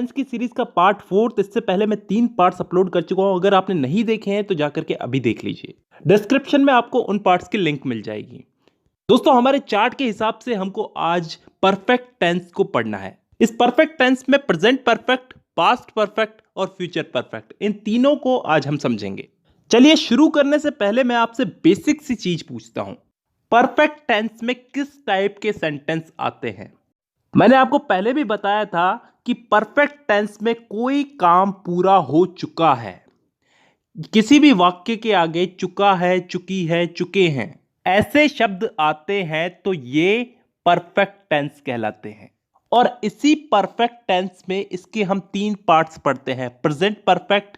Science की series का part 4। इससे पहले मैं 3 पार्ट्स अपलोड कर चुका हूं। अगर आपने नहीं देखे हैं तो जाकर के अभी देख लीजिए। डिस्क्रिप्शन में आपको उन पार्ट्स की लिंक मिल जाएगी। दोस्तों, हमारे चार्ट के हिसाब से हमको आज परफेक्ट टेंस को पढ़ना है। इस परफेक्ट टेंस में प्रेजेंट परफेक्ट, पास्ट परफेक्ट और फ्यूचर परफेक्ट, इन तीनों को आज हम समझेंगे। चलिए, शुरू करने से पहले मैं आपसे बेसिक सी चीज पूछता हूं। परफेक्ट टेंस में किस टाइप के सेंटेंस आते हैं? मैंने आपको पहले भी बताया था कि परफेक्ट टेंस में कोई काम पूरा हो चुका है। किसी भी वाक्य के आगे चुका है, चुकी है, चुके हैं, ऐसे शब्द आते हैं तो ये परफेक्ट टेंस कहलाते हैं। और इसी परफेक्ट टेंस में इसके हम 3 पार्ट्स पढ़ते हैं: प्रेजेंट परफेक्ट,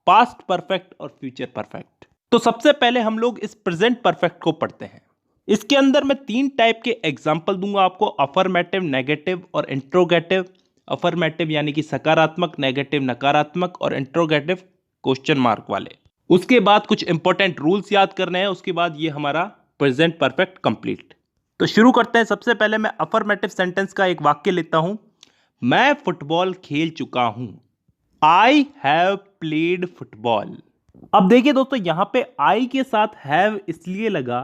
पास्ट परफेक्ट और फ्यूचर परफेक्ट। तो सबसे पहले हम लोग इस प्रेजेंट परफेक्ट को पढ़ते हैं। इसके अंदर मैं 3 टाइप के एग्जाम्पल दूंगा आपको: अफर्मेटिव, नेगेटिव और इंट्रोगेटिव। अफर्मेटिव यानी कि सकारात्मक, नेगेटिव नकारात्मक और इंट्रोगेटिव क्वेश्चन मार्क वाले। उसके बाद कुछ इंपॉर्टेंट रूल्स याद करने हैं। उसके बाद ये हमारा प्रेजेंट परफेक्ट कंप्लीट। तो शुरू करते हैं। सबसे पहले मैं अफर्मेटिव सेंटेंस का एक वाक्य लेता हूं। मैं फुटबॉल खेल चुका हूं। I have played football. अब देखिए दोस्तों, यहां पे आई के साथ हैव इसलिए लगा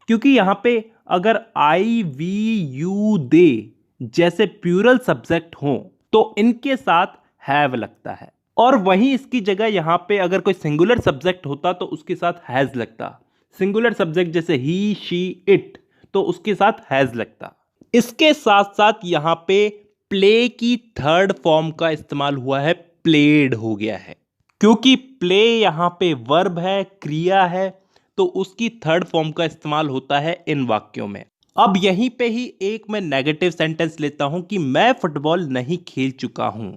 क्योंकि यहां पे अगर आई, वी, यू, दे जैसे प्लूरल सब्जेक्ट हो तो इनके साथ हैव लगता है, और वहीं इसकी जगह यहां पे अगर कोई सिंगुलर सब्जेक्ट होता तो उसके साथ हैज लगता। सिंगुलर सब्जेक्ट जैसे ही, शी, इट, तो उसके साथ हैज लगता। इसके साथ साथ यहां पे प्ले की थर्ड फॉर्म का इस्तेमाल हुआ है, प्लेड हो गया है। क्योंकि प्ले यहां पे वर्ब है, क्रिया है, तो उसकी थर्ड फॉर्म का इस्तेमाल होता है इन वाक्यों में। अब यहीं पे ही एक मैं नेगेटिव सेंटेंस लेता हूं कि मैं फुटबॉल नहीं खेल चुका हूं,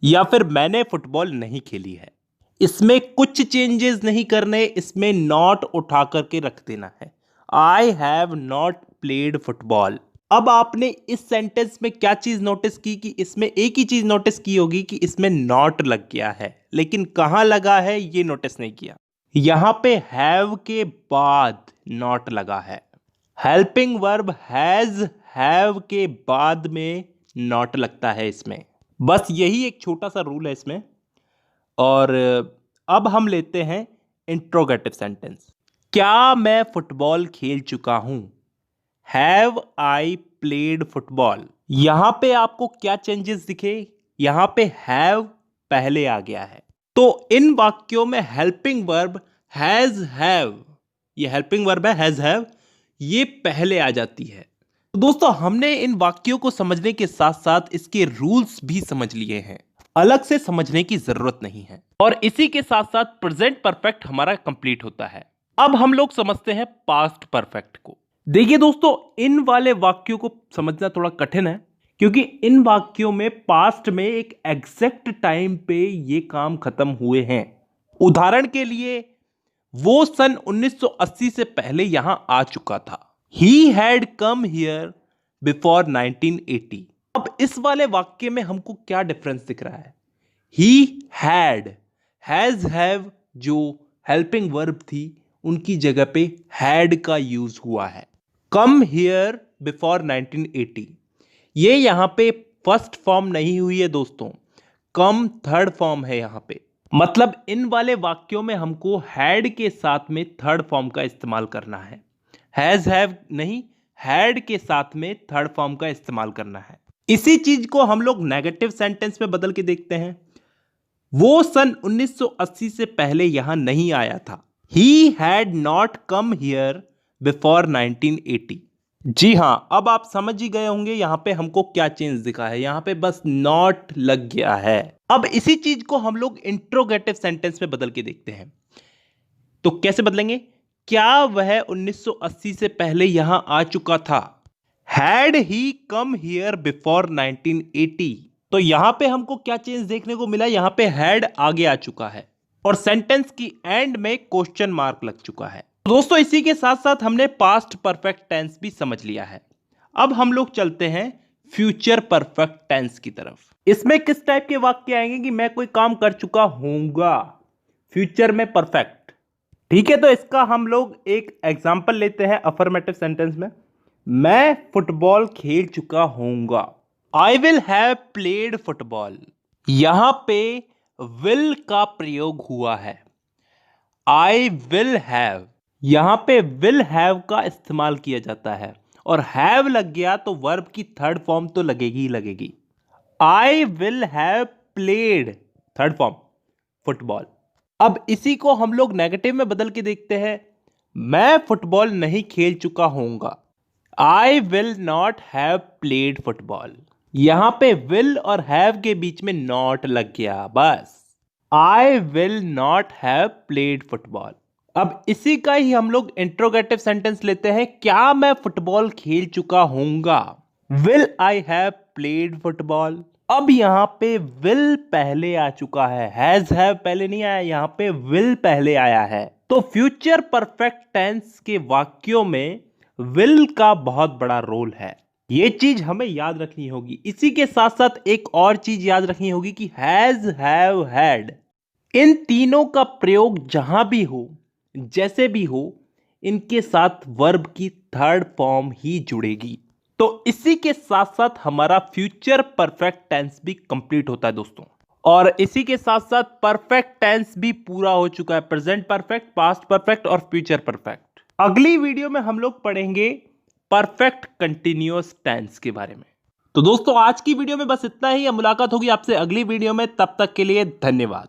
या फिर मैंने फुटबॉल नहीं खेली है। इसमें कुछ चेंजेस नहीं करने, इसमें नॉट उठा करके रख देना है। I have not played football. अब आपने इस सेंटेंस में क्या चीज नोटिस की कि इसमें एक ही चीज नोटिस की होगी कि इसमें नॉट लग गया है, लेकिन कहां लगा है ये नोटिस नहीं किया। यहां पे हैव के बाद नॉट लगा है। हेल्पिंग वर्ब हैज, हैव के बाद में नॉट लगता है इसमें। बस यही एक छोटा सा रूल है इसमें। और अब हम लेते हैं इंट्रोगेटिव सेंटेंस। क्या मैं फुटबॉल खेल चुका हूं? Have I played football. यहां पे आपको क्या चेंजेस दिखे? यहां पे हैव पहले आ गया है, तो इन वाक्यों में हेल्पिंग वर्ब हैज हैव, ये हेल्पिंग वर्ब है हैज हैव, ये पहले आ जाती है। तो दोस्तों, हमने इन वाक्यों को समझने के साथ साथ इसके रूल्स भी समझ लिए हैं। अलग से समझने की जरूरत नहीं है। और इसी के साथ साथ प्रेजेंट परफेक्ट हमारा कंप्लीट होता है। अब हम लोग समझते हैं पास्ट परफेक्ट को। देखिए दोस्तों, इन वाले वाक्यों को समझना थोड़ा कठिन है, क्योंकि इन वाक्यों में पास्ट में एक एग्जैक्ट टाइम पे ये काम खत्म हुए हैं। उदाहरण के लिए, वो सन 1980 से पहले यहां आ चुका था। He had come here before 1980। अब इस वाले वाक्य में हमको क्या डिफरेंस दिख रहा है? ही हैड, हैज हैव जो हेल्पिंग वर्ब थी उनकी जगह पे हैड का यूज हुआ है। कम हियर बिफोर 1980, ये यहां पे फर्स्ट फॉर्म नहीं हुई है दोस्तों, कम थर्ड फॉर्म है यहां पे। मतलब इन वाले वाक्यों में हमको हैड के साथ में थर्ड फॉर्म का इस्तेमाल करना है। हैज हैव नहीं, हैड के साथ में थर्ड फॉर्म का इस्तेमाल करना है। इसी चीज को हम लोग नेगेटिव सेंटेंस में बदल के देखते हैं। वो सन 1980 से पहले यहां नहीं आया था। He had not come here before 1980। जी हां, अब आप समझ ही गए होंगे यहां पे हमको क्या चेंज दिखा है। यहां पे बस नॉट लग गया है। अब इसी चीज को हम लोग इंट्रोगेटिव सेंटेंस में बदल के देखते हैं। तो कैसे बदलेंगे? क्या वह 1980 से पहले यहां आ चुका था? Had he come here before 1980। तो यहां पे हमको क्या चेंज देखने को मिला? यहां पे हैड आगे आ चुका है और सेंटेंस की एंड में क्वेश्चन मार्क लग चुका है। दोस्तों, इसी के साथ साथ हमने पास्ट परफेक्ट टेंस भी समझ लिया है। अब हम लोग चलते हैं फ्यूचर परफेक्ट टेंस की तरफ। इसमें किस टाइप के वाक्य आएंगे कि मैं कोई काम कर चुका हूंगा, फ्यूचर में परफेक्ट। ठीक है, तो इसका हम लोग एक एग्जांपल लेते हैं अफर्मेटिव सेंटेंस में। मैं फुटबॉल खेल चुका हूंगा। I will have played football. यहां पे विल का प्रयोग हुआ है। आई विल हैव, यहां पे विल हैव का इस्तेमाल किया जाता है और हैव लग गया तो वर्ब की थर्ड फॉर्म तो लगेगी ही लगेगी। आई will have played, third form football. अब इसी को हम लोग नेगेटिव में बदल के देखते हैं। मैं फुटबॉल नहीं खेल चुका होऊंगा। I will not have played football. यहां पे विल और हैव के बीच में नॉट लग गया बस। I will not have played football. अब इसी का ही हम लोग इंट्रोगेटिव सेंटेंस लेते हैं। क्या मैं फुटबॉल खेल चुका होऊंगा? Will I have played football. अब यहां पे विल पहले आ चुका है, हैज हैव पहले नहीं आया, यहां पे विल पहले आया है। तो फ्यूचर परफेक्ट टेंस के वाक्यों में विल का बहुत बड़ा रोल है। ये चीज हमें याद रखनी होगी। इसी के साथ साथ एक और चीज याद रखनी होगी कि हैज, हैव, हैड, इन तीनों का प्रयोग जहां भी हो, जैसे भी हो, इनके साथ वर्ब की थर्ड फॉर्म ही जुड़ेगी। तो इसी के साथ साथ हमारा फ्यूचर परफेक्ट टेंस भी कंप्लीट होता है दोस्तों। और इसी के साथ साथ परफेक्ट टेंस भी पूरा हो चुका है। प्रेजेंट परफेक्ट, पास्ट परफेक्ट और फ्यूचर परफेक्ट। अगली वीडियो में हम लोग पढ़ेंगे परफेक्ट कंटिन्यूअस टेंस के बारे में। तो दोस्तों आज की वीडियो में बस इतना ही। मुलाकात होगी आपसे अगली वीडियो में, तब तक के लिए धन्यवाद।